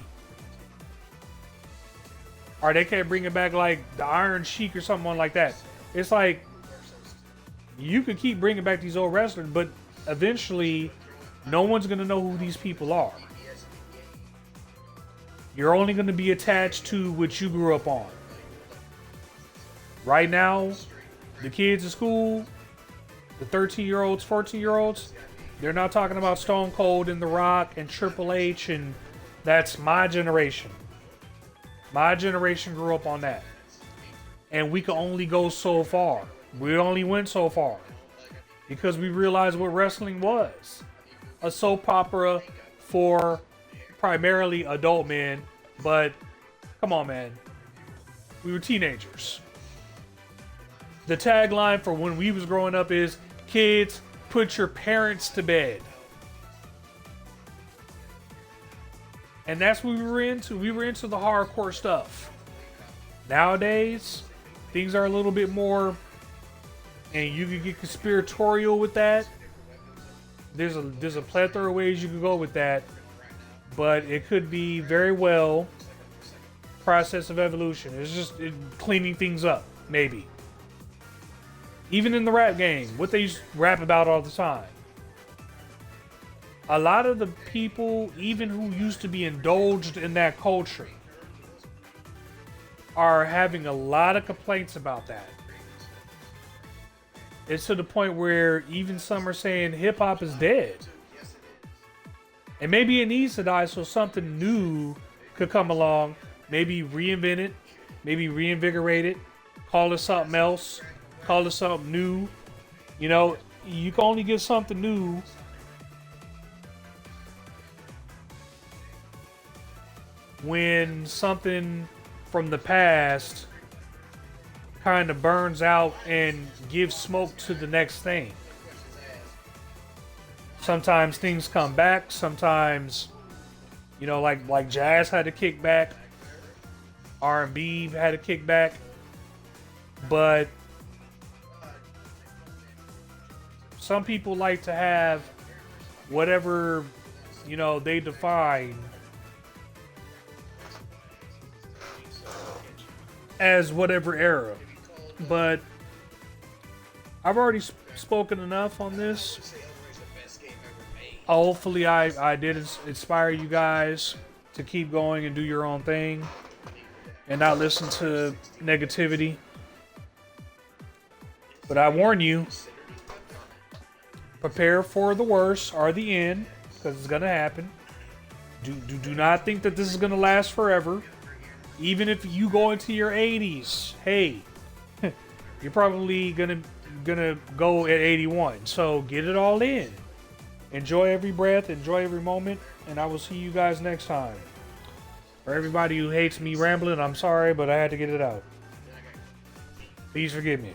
Or they kept bringing back like the Iron Sheik or something like that. It's like, you could keep bringing back these old wrestlers, but eventually, no one's going to know who these people are. You're only going to be attached to what you grew up on. Right now, the kids at school, the 13-year-olds, 14-year-olds, they're not talking about Stone Cold and The Rock and Triple H, and that's my generation. My generation grew up on that. And we can only go so far. We only went so far. Because we realized what wrestling was. A soap opera for primarily adult men. But, come on, man. We were teenagers. The tagline for when we was growing up is, kids, put your parents to bed. And that's what we were into. We were into the hardcore stuff. Nowadays, things are a little bit more... And you can get conspiratorial with that. There's a plethora of ways you can go with that. But it could be very well process of evolution. It's just cleaning things up, maybe. Even in the rap game, what they used to rap about all the time. A lot of the people, even who used to be indulged in that culture, are having a lot of complaints about that. It's to the point where even some are saying hip-hop is dead. And maybe it needs to die so something new could come along. Maybe reinvent it. Maybe reinvigorate it. Call it something else. Call it something new. You know, you can only get something new when something from the past kind of burns out and gives smoke to the next thing. Sometimes things come back. Sometimes, you know, like jazz had to kick back. R&B had to kick back. But some people like to have whatever, they define as whatever era. But I've already spoken enough on this. Hopefully, I did inspire you guys to keep going and do your own thing and not listen to negativity. But I warn you, prepare for the worst or the end, because it's going to happen. Do not think that this is going to last forever. Even if you go into your 80s, hey, you're probably gonna go at 81. So get it all in. Enjoy every breath, enjoy every moment, and I will see you guys next time. For everybody who hates me rambling, I'm sorry, but I had to get it out. Please forgive me.